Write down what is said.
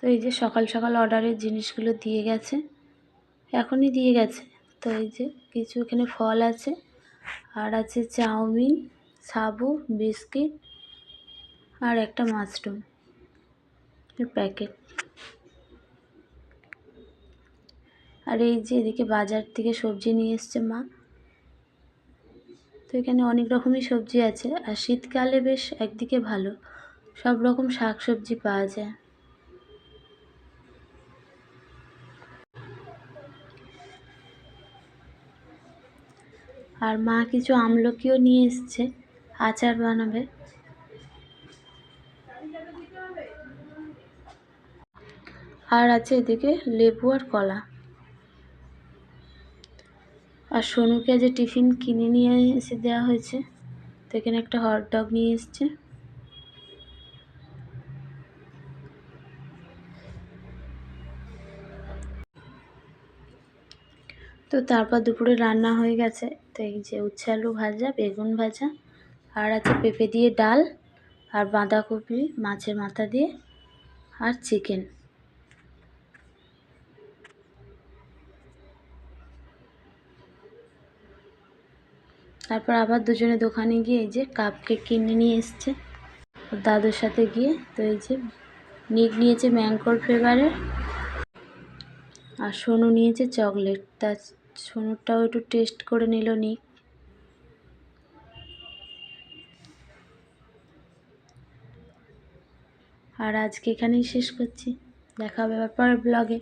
এই যে সকাল সকাল অর্ডারের জিনিসগুলো দিয়ে গেছে, এখনই দিয়ে গেছে। তো এই যে কিছু এখানে ফল আছে, আর আছে চাউমিন, সাবু, বিস্কিট আর একটা মাশরুম প্যাকেট। আর এই যে এদিকে বাজার থেকে সবজি নিয়ে এসছে মা। তো এখানে অনেক রকমই সবজি আছে, আর শীতকালে বেশ একদিকে ভালো, সব রকম শাক সবজি পাওয়া যায়। আর মা কিছু আমলকিও নিয়ে এসছে, আচার বানাবে। আর আছে এদিকে লেবু আর কলা। আর সোনুকে যে টিফিন কিনে নিয়ে এসে দেওয়া হয়েছে, তো এখানে একটা হটডগ নিয়ে এসছে। তো তারপর দুপুরে রান্না হয়ে গেছে। তো এই যে উচ্ছে আলু ভাজা, বেগুন ভাজা, আর আছে পেঁপে দিয়ে ডাল, আর বাঁধাকপি মাছের মাথা দিয়ে, আর চিকেন। তারপর আবার দুজনে দোকানে গিয়ে এই যে কাপ কেক কিনে নিয়ে এসছে দাদুর সাথে গিয়ে। তো এই যে নিক নিয়েছে ম্যাঙ্গোর ফ্লেভারের, আর সোনু নিয়েছে চকলেট। তা সোনুরটাও একটু টেস্ট করে নিল নিক। আর আজকে এখানেই শেষ করছি, দেখা হবে আবার পরের ব্লগে।